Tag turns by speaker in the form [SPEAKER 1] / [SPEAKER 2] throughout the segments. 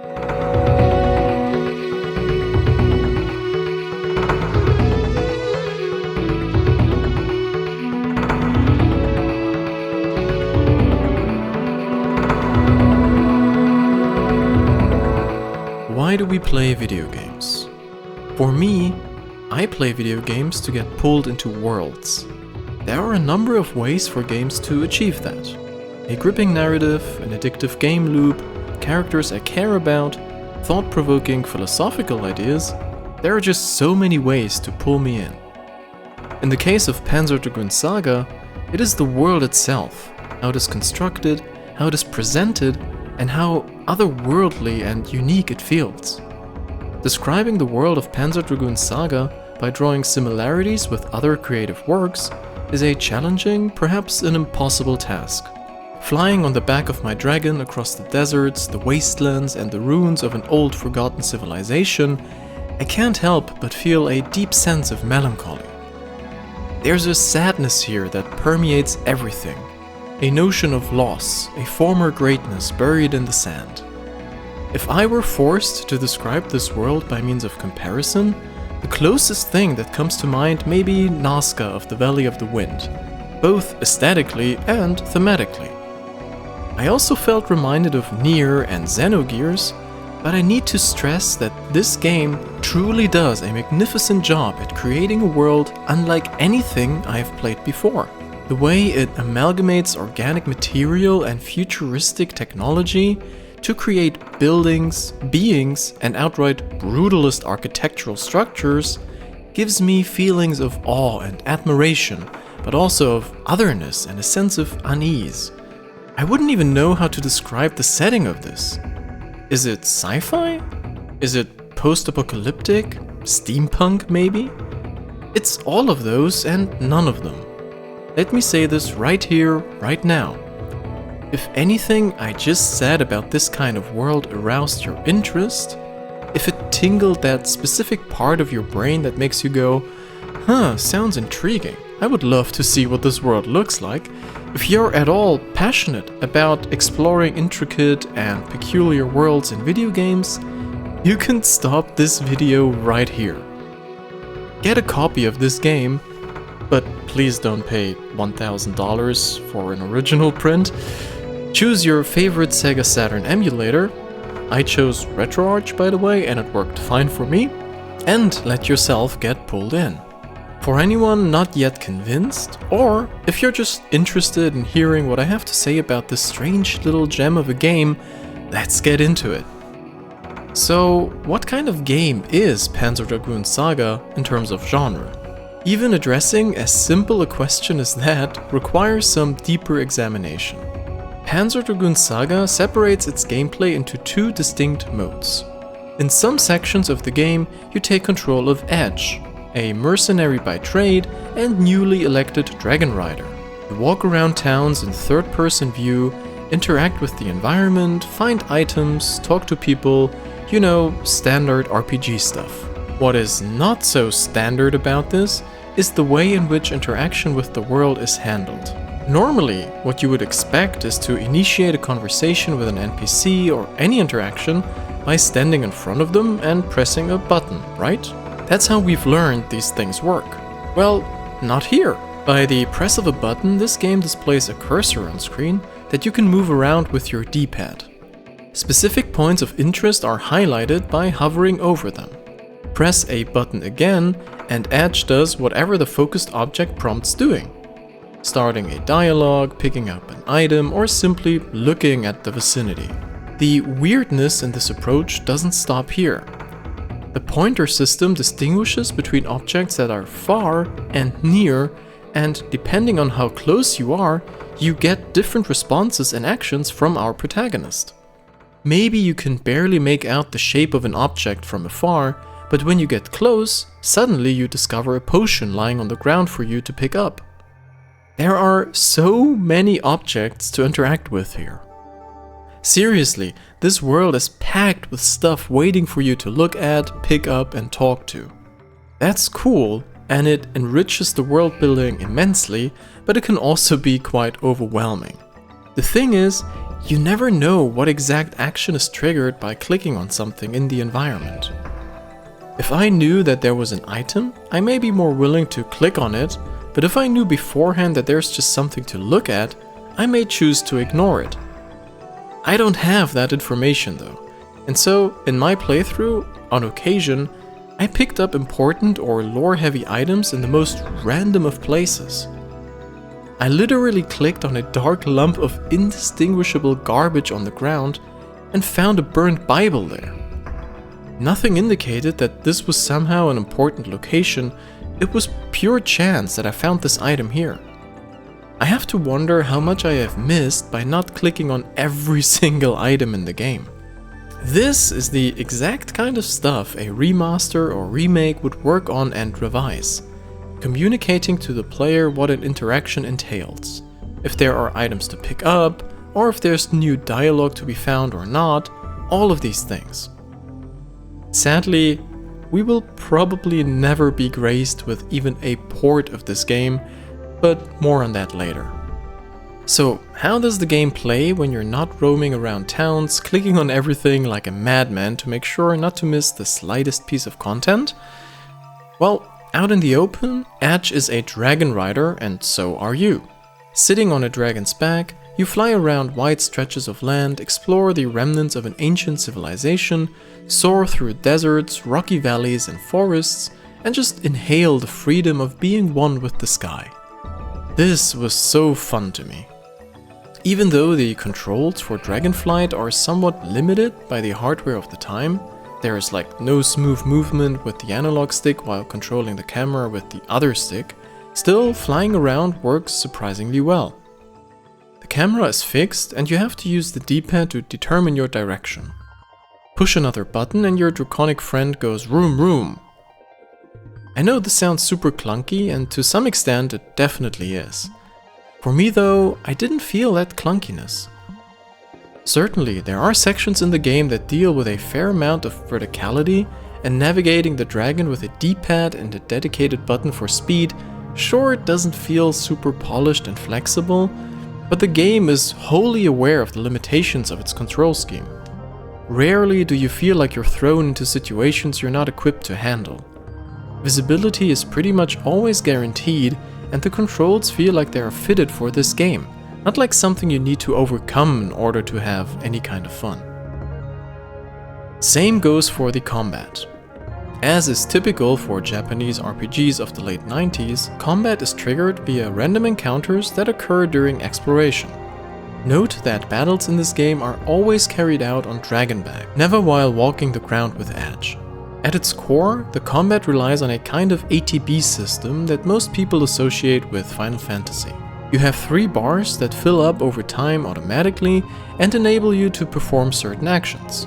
[SPEAKER 1] Why do we play video games? For me, I play video games to get pulled into worlds. There are a number of ways for games to achieve that. A gripping narrative, an addictive game loop, characters I care about, thought-provoking philosophical ideas. There are just so many ways to pull me in. In the case of Panzer Dragoon Saga, it is the world itself, how it is constructed, how it is presented, and how otherworldly and unique it feels. Describing the world of Panzer Dragoon Saga by drawing similarities with other creative works is a challenging, perhaps an impossible task. Flying on the back of my dragon across the deserts, the wastelands, and the ruins of an old forgotten civilization, I can't help but feel a deep sense of melancholy. There's a sadness here that permeates everything. A notion of loss, a former greatness buried in the sand. If I were forced to describe this world by means of comparison, the closest thing that comes to mind may be Nazca of the Valley of the Wind, both aesthetically and thematically. I also felt reminded of Nier and Xenogears, but I need to stress that this game truly does a magnificent job at creating a world unlike anything I have played before. The way it amalgamates organic material and futuristic technology to create buildings, beings, and outright brutalist architectural structures gives me feelings of awe and admiration, but also of otherness and a sense of unease. I wouldn't even know how to describe the setting of this. Is it sci-fi? Is it post-apocalyptic? Steampunk, maybe? It's all of those and none of them. Let me say this right here, right now. If anything I just said about this kind of world aroused your interest, if it tingled that specific part of your brain that makes you go, sounds intriguing, I would love to see what this world looks like. If you're at all passionate about exploring intricate and peculiar worlds in video games, you can stop this video right here. Get a copy of this game, but please don't pay $1,000 for an original print. Choose your favorite Sega Saturn emulator. I chose RetroArch, by the way, and it worked fine for me. And let yourself get pulled in. For anyone not yet convinced, or if you're just interested in hearing what I have to say about this strange little gem of a game, let's get into it. So, what kind of game is Panzer Dragoon Saga in terms of genre? Even addressing as simple a question as that requires some deeper examination. Panzer Dragoon Saga separates its gameplay into two distinct modes. In some sections of the game, you take control of Edge, a mercenary by trade and newly elected dragon rider. You walk around towns in third-person view, interact with the environment, find items, talk to people, standard RPG stuff. What is not so standard about this is the way in which interaction with the world is handled. Normally, what you would expect is to initiate a conversation with an NPC or any interaction by standing in front of them and pressing a button, right? That's how we've learned these things work. Well, not here. By the press of a button, this game displays a cursor on screen that you can move around with your D-pad. Specific points of interest are highlighted by hovering over them. Press a button again, and Edge does whatever the focused object prompts doing. Starting a dialogue, picking up an item, or simply looking at the vicinity. The weirdness in this approach doesn't stop here. The pointer system distinguishes between objects that are far and near, and depending on how close you are, you get different responses and actions from our protagonist. Maybe you can barely make out the shape of an object from afar, but when you get close, suddenly you discover a potion lying on the ground for you to pick up. There are so many objects to interact with here. Seriously, this world is packed with stuff waiting for you to look at, pick up, and talk to. That's cool, and it enriches the world building immensely, but it can also be quite overwhelming. The thing is, You never know what exact action is triggered by clicking on something in the environment. If I knew that there was an item, I may be more willing to click on it, but if I knew beforehand that there's just something to look at, I may choose to ignore it. I don't have that information though, and so in my playthrough, on occasion, I picked up important or lore-heavy items in the most random of places. I literally clicked on a dark lump of indistinguishable garbage on the ground and found a burnt Bible there. Nothing indicated that this was somehow an important location, it was pure chance that I found this item here. I have to wonder how much I have missed by not clicking on every single item in the game. This is the exact kind of stuff a remaster or remake would work on and revise, communicating to the player what an interaction entails, if there are items to pick up, or if there's new dialogue to be found or not, all of these things. Sadly, we will probably never be graced with even a port of this game, but more on that later. So, how does the game play when you're not roaming around towns, clicking on everything like a madman to make sure not to miss the slightest piece of content? Well, out in the open, Edge is a dragon rider, and so are you. Sitting on a dragon's back, you fly around wide stretches of land, explore the remnants of an ancient civilization, soar through deserts, rocky valleys and forests, and just inhale the freedom of being one with the sky. This was so fun to me. Even though the controls for dragonflight are somewhat limited by the hardware of the time, there is like no smooth movement with the analog stick while controlling the camera with the other stick, still flying around works surprisingly well. The camera is fixed and you have to use the D-pad to determine your direction. Push another button and your draconic friend goes vroom vroom. I know this sounds super clunky, and to some extent it definitely is. For me though, I didn't feel that clunkiness. Certainly, there are sections in the game that deal with a fair amount of verticality, and navigating the dragon with a D-pad and a dedicated button for speed, sure, it doesn't feel super polished and flexible, but the game is wholly aware of the limitations of its control scheme. Rarely do you feel like you're thrown into situations you're not equipped to handle. Visibility is pretty much always guaranteed, and the controls feel like they are fitted for this game, not like something you need to overcome in order to have any kind of fun. Same goes for the combat. As is typical for Japanese RPGs of the late 90s, combat is triggered via random encounters that occur during exploration. Note that battles in this game are always carried out on dragonback, never while walking the ground with Edge. At its core, the combat relies on a kind of ATB system that most people associate with Final Fantasy. You have 3 bars that fill up over time automatically and enable you to perform certain actions.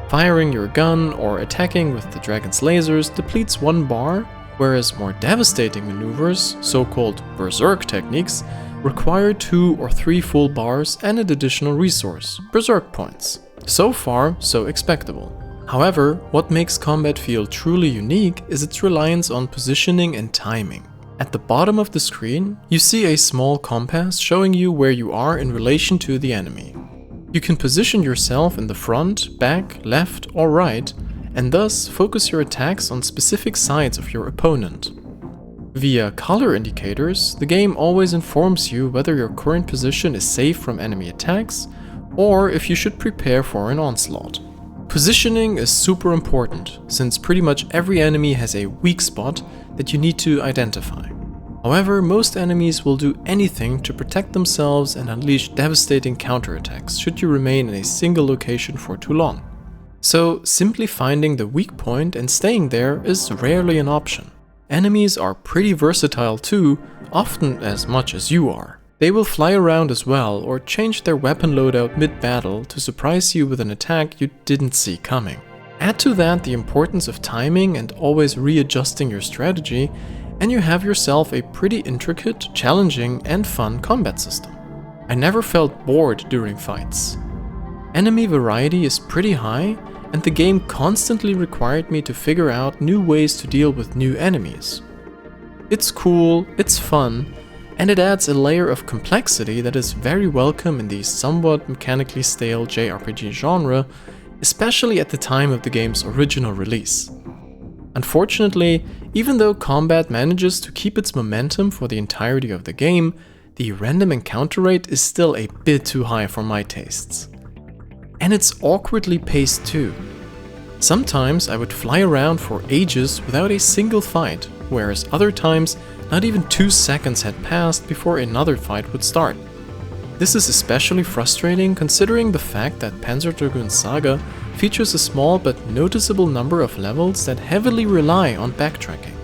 [SPEAKER 1] Firing your gun or attacking with the dragon's lasers depletes 1 bar, whereas more devastating maneuvers, so-called berserk techniques, require 2 or 3 full bars and an additional resource, berserk points. So far, so expectable. However, what makes combat feel truly unique is its reliance on positioning and timing. At the bottom of the screen, you see a small compass showing you where you are in relation to the enemy. You can position yourself in the front, back, left or right, and thus focus your attacks on specific sides of your opponent. Via color indicators, the game always informs you whether your current position is safe from enemy attacks, or if you should prepare for an onslaught. Positioning is super important, since pretty much every enemy has a weak spot that you need to identify. However, most enemies will do anything to protect themselves and unleash devastating counterattacks should you remain in a single location for too long. So, simply finding the weak point and staying there is rarely an option. Enemies are pretty versatile too, often as much as you are. They will fly around as well or change their weapon loadout mid-battle to surprise you with an attack you didn't see coming. Add to that the importance of timing and always readjusting your strategy, and you have yourself a pretty intricate, challenging and fun combat system. I never felt bored during fights. Enemy variety is pretty high, and the game constantly required me to figure out new ways to deal with new enemies. It's cool, it's fun, and it adds a layer of complexity that is very welcome in the somewhat mechanically stale JRPG genre, especially at the time of the game's original release. Unfortunately, even though combat manages to keep its momentum for the entirety of the game, the random encounter rate is still a bit too high for my tastes. And it's awkwardly paced too. Sometimes I would fly around for ages without a single fight, whereas other times not even 2 seconds had passed before another fight would start. This is especially frustrating considering the fact that Panzer Dragoon Saga features a small but noticeable number of levels that heavily rely on backtracking.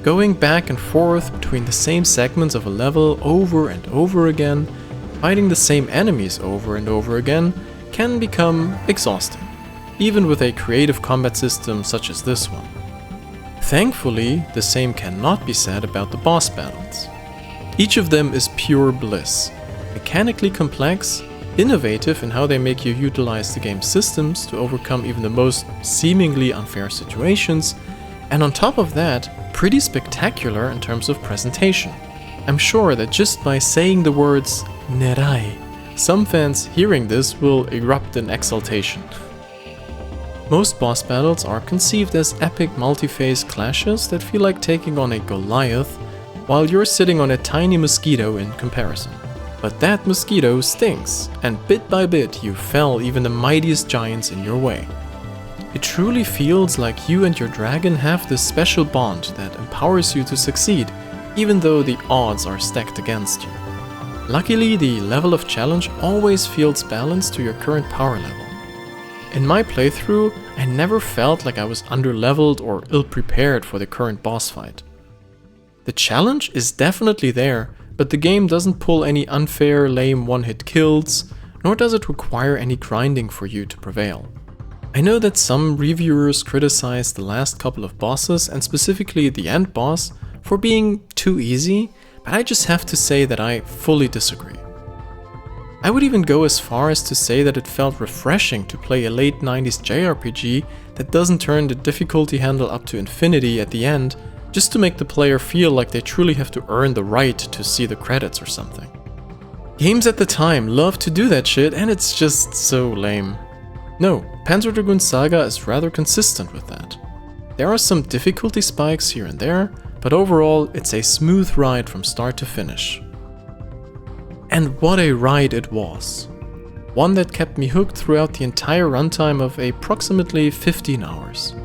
[SPEAKER 1] Going back and forth between the same segments of a level over and over again, fighting the same enemies over and over again, can become exhausting, even with a creative combat system such as this one. Thankfully, the same cannot be said about the boss battles. Each of them is pure bliss, mechanically complex, innovative in how they make you utilize the game's systems to overcome even the most seemingly unfair situations, and on top of that, pretty spectacular in terms of presentation. I'm sure that just by saying the words Nerai, some fans hearing this will erupt in exultation. Most boss battles are conceived as epic multi-phase clashes that feel like taking on a Goliath, while you're sitting on a tiny mosquito in comparison. But that mosquito stings, and bit by bit you fell even the mightiest giants in your way. It truly feels like you and your dragon have this special bond that empowers you to succeed, even though the odds are stacked against you. Luckily, the level of challenge always feels balanced to your current power level. In my playthrough, I never felt like I was underleveled or ill-prepared for the current boss fight. The challenge is definitely there, but the game doesn't pull any unfair, lame one-hit kills, nor does it require any grinding for you to prevail. I know that some reviewers criticize the last couple of bosses, and specifically the end boss, for being too easy, but I just have to say that I fully disagree. I would even go as far as to say that it felt refreshing to play a late 90s JRPG that doesn't turn the difficulty handle up to infinity at the end, just to make the player feel like they truly have to earn the right to see the credits or something. Games at the time loved to do that shit, and it's just so lame. No, Panzer Dragoon Saga is rather consistent with that. There are some difficulty spikes here and there, but overall it's a smooth ride from start to finish. And what a ride it was. One that kept me hooked throughout the entire runtime of approximately 15 hours.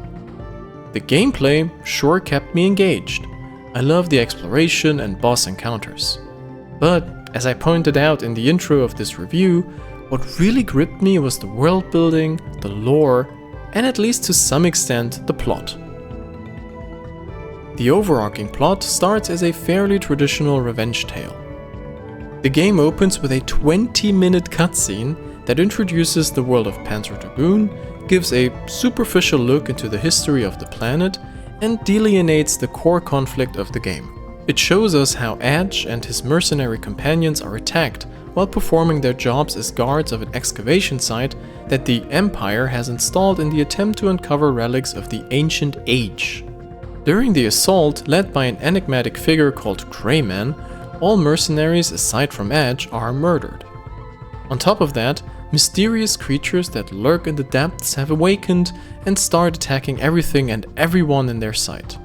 [SPEAKER 1] The gameplay sure kept me engaged. I love the exploration and boss encounters. But, as I pointed out in the intro of this review, what really gripped me was the world building, the lore, and at least to some extent the plot. The overarching plot starts as a fairly traditional revenge tale. The game opens with a 20-minute cutscene that introduces the world of Panzer Dragoon, gives a superficial look into the history of the planet, and delineates the core conflict of the game. It shows us how Edge and his mercenary companions are attacked while performing their jobs as guards of an excavation site that the Empire has installed in the attempt to uncover relics of the Ancient Age. During the assault, led by an enigmatic figure called Greyman, all mercenaries aside from Edge are murdered. On top of that, mysterious creatures that lurk in the depths have awakened and start attacking everything and everyone in their sight.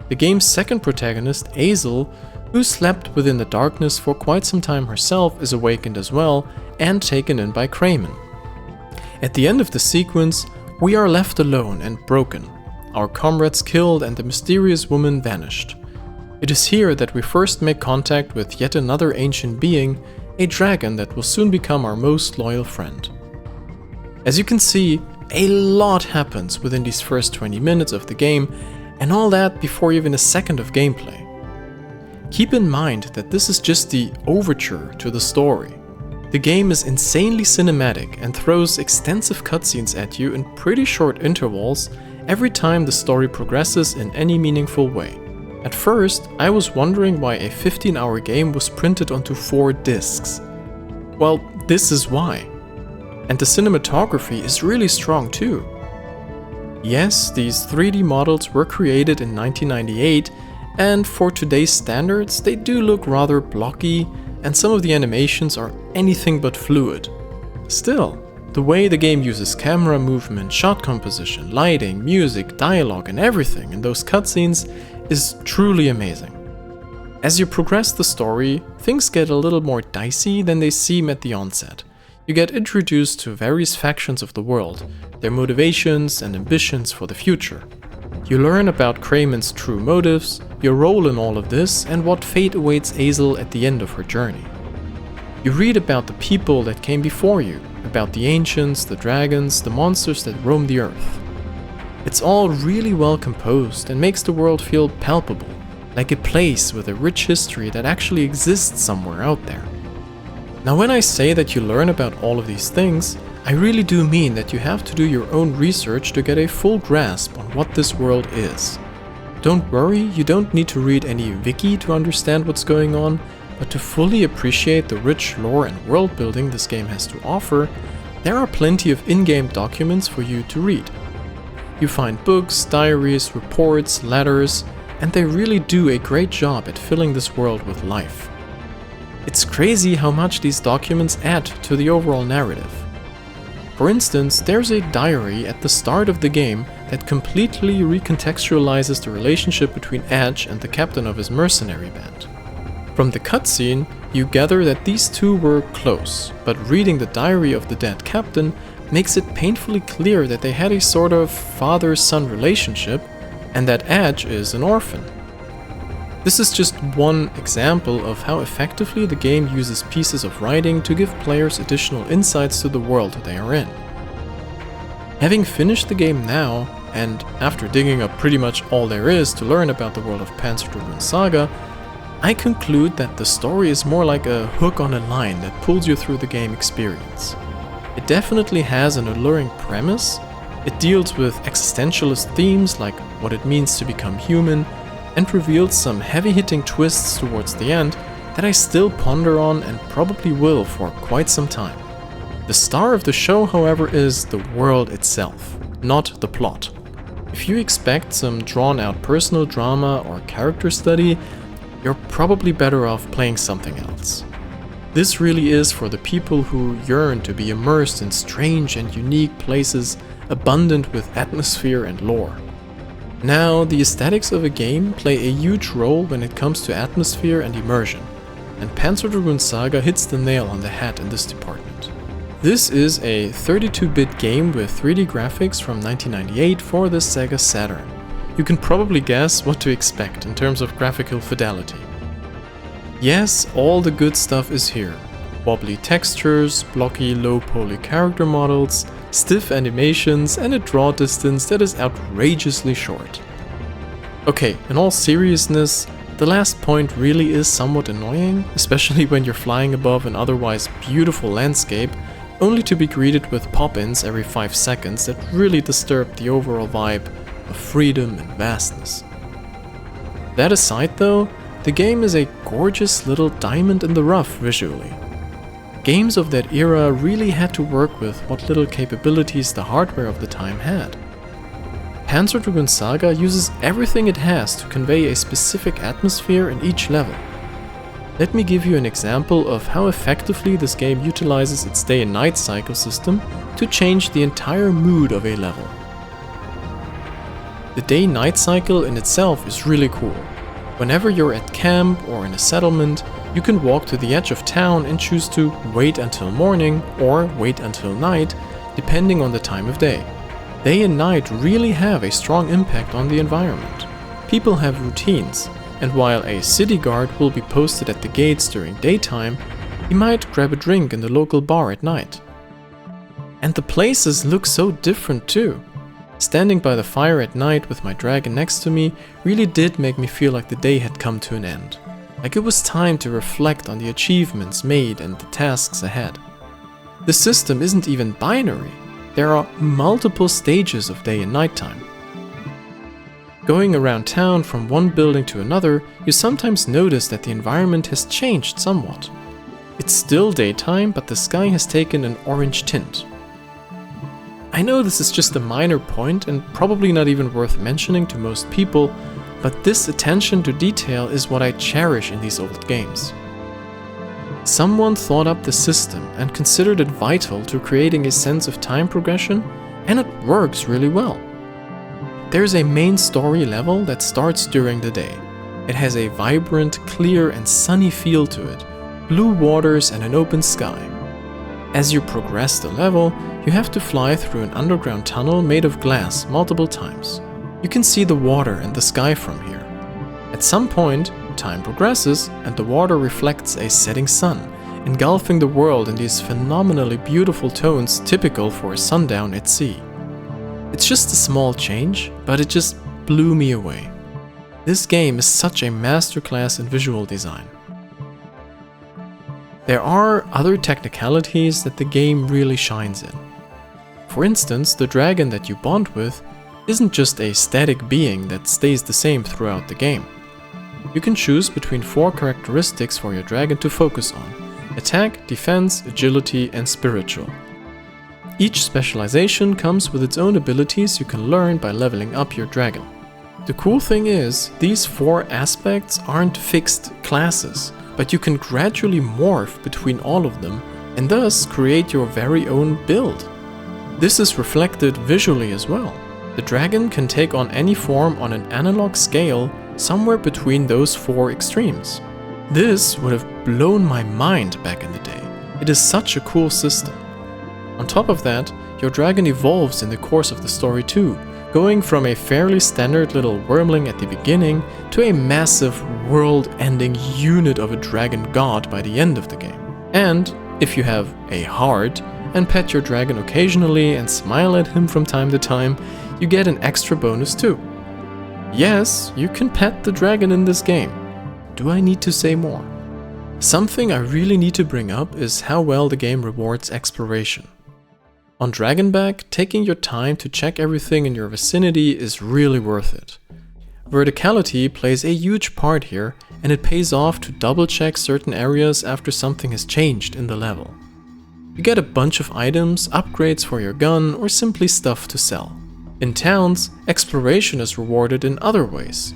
[SPEAKER 1] The game's second protagonist, Azel, who slept within the darkness for quite some time herself, is awakened as well and taken in by Greyman. At the end of the sequence, we are left alone and broken, our comrades killed and the mysterious woman vanished. It is here that we first make contact with yet another ancient being, a dragon that will soon become our most loyal friend. As you can see, a lot happens within these first 20 minutes of the game, and all that before even a second of gameplay. Keep in mind that this is just the overture to the story. The game is insanely cinematic and throws extensive cutscenes at you in pretty short intervals every time the story progresses in any meaningful way. At first, I was wondering why a 15-hour game was printed onto 4 discs. Well, this is why. And the cinematography is really strong too. Yes, these 3D models were created in 1998, and for today's standards, they do look rather blocky, and some of the animations are anything but fluid. Still, the way the game uses camera movement, shot composition, lighting, music, dialogue, and everything in those cutscenes is truly amazing. As you progress the story, things get a little more dicey than they seem at the onset. You get introduced to various factions of the world, their motivations and ambitions for the future. You learn about Kramen's true motives, your role in all of this, and what fate awaits Azel at the end of her journey. You read about the people that came before you, about the ancients, the dragons, the monsters that roam the earth. It's all really well composed and makes the world feel palpable, like a place with a rich history that actually exists somewhere out there. Now, when I say that you learn about all of these things, I really do mean that you have to do your own research to get a full grasp on what this world is. Don't worry, you don't need to read any wiki to understand what's going on, but to fully appreciate the rich lore and world building this game has to offer, there are plenty of in-game documents for you to read. You find books, diaries, reports, letters, and they really do a great job at filling this world with life. It's crazy how much these documents add to the overall narrative. For instance, there's a diary at the start of the game that completely recontextualizes the relationship between Edge and the captain of his mercenary band. From the cutscene, you gather that these two were close, but reading the diary of the dead captain makes it painfully clear that they had a sort of father-son relationship, and that Edge is an orphan. This is just one example of how effectively the game uses pieces of writing to give players additional insights to the world they are in. Having finished the game now, and after digging up pretty much all there is to learn about the world of Panzer Dragoon Saga, I conclude that the story is more like a hook on a line that pulls you through the game experience. It definitely has an alluring premise. It deals with existentialist themes like what it means to become human, and reveals some heavy-hitting twists towards the end that I still ponder on and probably will for quite some time. The star of the show, however, is the world itself, not the plot. If you expect some drawn-out personal drama or character study, you're probably better off playing something else. This really is for the people who yearn to be immersed in strange and unique places abundant with atmosphere and lore. Now, the aesthetics of a game play a huge role when it comes to atmosphere and immersion, and Panzer Dragoon Saga hits the nail on the head in this department. This is a 32-bit game with 3D graphics from 1998 for the Sega Saturn. You can probably guess what to expect in terms of graphical fidelity. Yes, all the good stuff is here. Wobbly textures, blocky low-poly character models, stiff animations, and a draw distance that is outrageously short. Okay, in all seriousness, the last point really is somewhat annoying, especially when you're flying above an otherwise beautiful landscape, only to be greeted with pop-ins every 5 seconds that really disturb the overall vibe of freedom and vastness. That aside though, the game is a gorgeous little diamond in the rough visually. Games of that era really had to work with what little capabilities the hardware of the time had. Panzer Dragoon Saga uses everything it has to convey a specific atmosphere in each level. Let me give you an example of how effectively this game utilizes its day and night cycle system to change the entire mood of a level. The day-night cycle in itself is really cool. Whenever you're at camp or in a settlement, you can walk to the edge of town and choose to wait until morning or wait until night, depending on the time of day. Day and night really have a strong impact on the environment. People have routines, and while a city guard will be posted at the gates during daytime, he might grab a drink in the local bar at night. And the places look so different too. Standing by the fire at night with my dragon next to me really did make me feel like the day had come to an end. Like it was time to reflect on the achievements made and the tasks ahead. The system isn't even binary. There are multiple stages of day and nighttime. Going around town from one building to another, you sometimes notice that the environment has changed somewhat. It's still daytime, but the sky has taken an orange tint. I know this is just a minor point and probably not even worth mentioning to most people, but this attention to detail is what I cherish in these old games. Someone thought up the system and considered it vital to creating a sense of time progression, and it works really well. There's a main story level that starts during the day. It has a vibrant, clear and sunny feel to it, blue waters and an open sky. As you progress the level, you have to fly through an underground tunnel made of glass multiple times. You can see the water and the sky from here. At some point, time progresses and the water reflects a setting sun, engulfing the world in these phenomenally beautiful tones typical for a sundown at sea. It's just a small change, but it just blew me away. This game is such a masterclass in visual design. There are other technicalities that the game really shines in. For instance, the dragon that you bond with isn't just a static being that stays the same throughout the game. You can choose between 4 characteristics for your dragon to focus on: attack, defense, agility, and spiritual. Each specialization comes with its own abilities you can learn by leveling up your dragon. The cool thing is, these 4 aspects aren't fixed classes, but you can gradually morph between all of them and thus create your very own build. This is reflected visually as well. The dragon can take on any form on an analog scale somewhere between those 4 extremes. This would have blown my mind back in the day. It is such a cool system. On top of that, your dragon evolves in the course of the story too, going from a fairly standard little wormling at the beginning to a massive world-ending unit of a dragon god by the end of the game. And if you have a heart and pet your dragon occasionally and smile at him from time to time, you get an extra bonus too. Yes, you can pet the dragon in this game. Do I need to say more? Something I really need to bring up is how well the game rewards exploration. On Dragonback, taking your time to check everything in your vicinity is really worth it. Verticality plays a huge part here, and it pays off to double check certain areas after something has changed in the level. You get a bunch of items, upgrades for your gun, or simply stuff to sell. In towns, exploration is rewarded in other ways.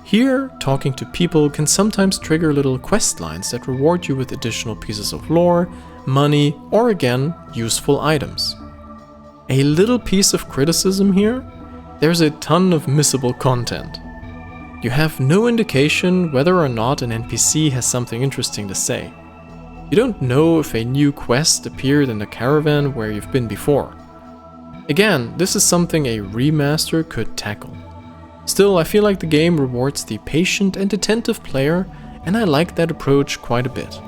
[SPEAKER 1] Here, talking to people can sometimes trigger little quest lines that reward you with additional pieces of lore, money, or again, useful items. A little piece of criticism here: there's a ton of missable content. You have no indication whether or not an NPC has something interesting to say. You don't know if a new quest appeared in the caravan where you've been before. Again, this is something a remaster could tackle. Still, I feel like the game rewards the patient and attentive player, and I like that approach quite a bit.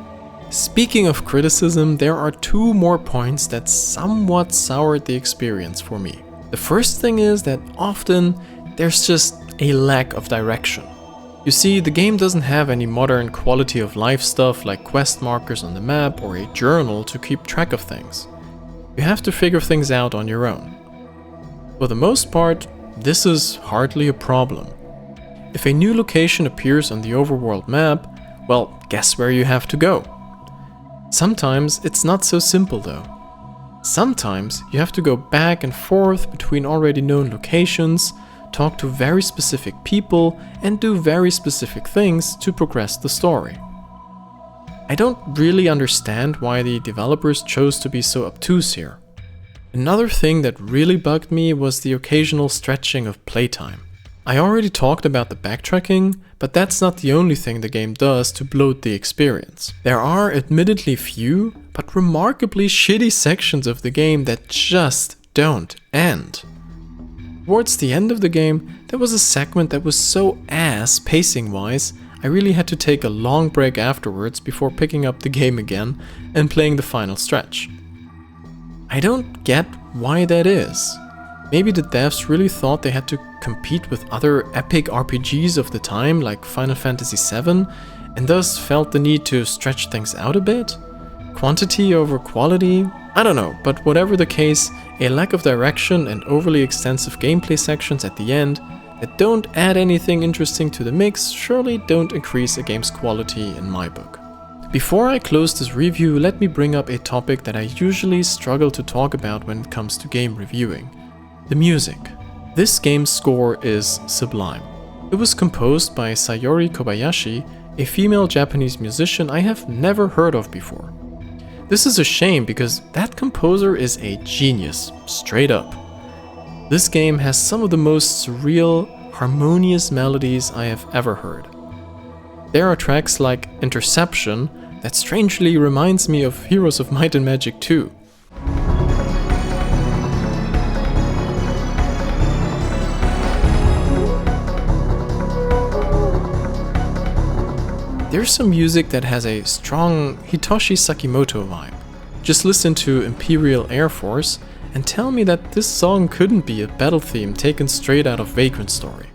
[SPEAKER 1] Speaking of criticism, there are 2 more points that somewhat soured the experience for me. The first thing is that often there's just a lack of direction. You see, the game doesn't have any modern quality of life stuff like quest markers on the map or a journal to keep track of things. You have to figure things out on your own. For the most part, this is hardly a problem. If a new location appears on the overworld map, well, guess where you have to go. Sometimes it's not so simple though. Sometimes you have to go back and forth between already known locations, talk to very specific people, and do very specific things to progress the story. I don't really understand why the developers chose to be so obtuse here. Another thing that really bugged me was the occasional stretching of playtime. I already talked about the backtracking, but that's not the only thing the game does to bloat the experience. There are admittedly few, but remarkably shitty sections of the game that just don't end. Towards the end of the game, there was a segment that was so ass pacing-wise, I really had to take a long break afterwards before picking up the game again and playing the final stretch. I don't get why that is. Maybe the devs really thought they had to compete with other epic RPGs of the time like Final Fantasy VII and thus felt the need to stretch things out a bit? Quantity over quality? I don't know, but whatever the case, a lack of direction and overly extensive gameplay sections at the end that don't add anything interesting to the mix surely don't increase a game's quality in my book. Before I close this review, let me bring up a topic that I usually struggle to talk about when it comes to game reviewing: the music. This game's score is sublime. It was composed by Sayori Kobayashi, a female Japanese musician I have never heard of before. This is a shame because that composer is a genius, straight up. This game has some of the most surreal, harmonious melodies I have ever heard. There are tracks like Interception that strangely reminds me of Heroes of Might and Magic 2. There's some music that has a strong Hitoshi Sakimoto vibe. Just listen to Imperial Air Force and tell me that this song couldn't be a battle theme taken straight out of Vagrant Story.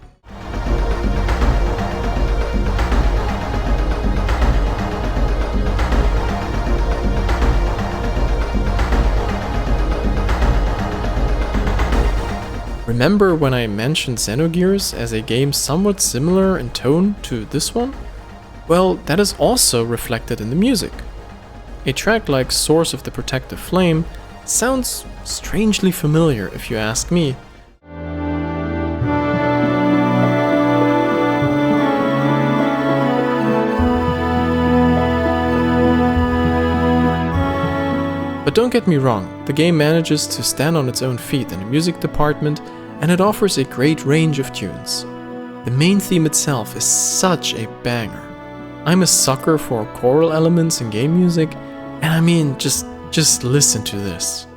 [SPEAKER 1] Remember when I mentioned Xenogears as a game somewhat similar in tone to this one? Well, that is also reflected in the music. A track like Source of the Protective Flame sounds strangely familiar if you ask me. But don't get me wrong, the game manages to stand on its own feet in the music department, and it offers a great range of tunes. The main theme itself is such a banger. I'm a sucker for choral elements in game music, and I mean, just listen to this.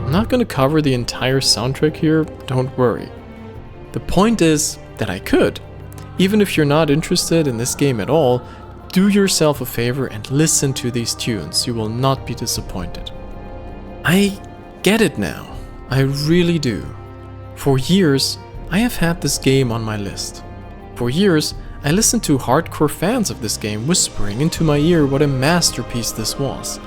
[SPEAKER 1] I'm not going to cover the entire soundtrack here, don't worry. The point is that I could. Even if you're not interested in this game at all, do yourself a favor and listen to these tunes, you will not be disappointed. I get it now, I really do. For years, I have had this game on my list. For years, I listened to hardcore fans of this game whispering into my ear what a masterpiece this was.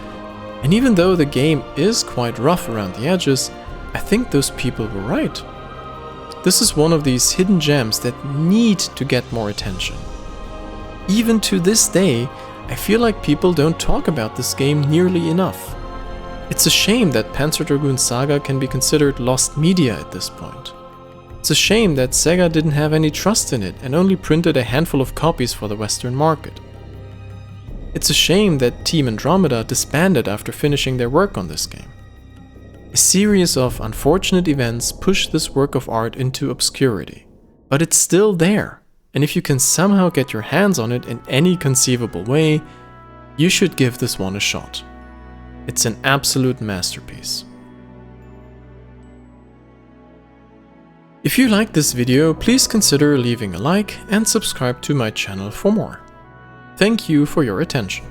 [SPEAKER 1] And even though the game is quite rough around the edges, I think those people were right. This is one of these hidden gems that need to get more attention. Even to this day, I feel like people don't talk about this game nearly enough. It's a shame that Panzer Dragoon Saga can be considered lost media at this point. It's a shame that Sega didn't have any trust in it and only printed a handful of copies for the Western market. It's a shame that Team Andromeda disbanded after finishing their work on this game. A series of unfortunate events pushed this work of art into obscurity. But it's still there, and if you can somehow get your hands on it in any conceivable way, you should give this one a shot. It's an absolute masterpiece. If you liked this video, please consider leaving a like and subscribe to my channel for more. Thank you for your attention.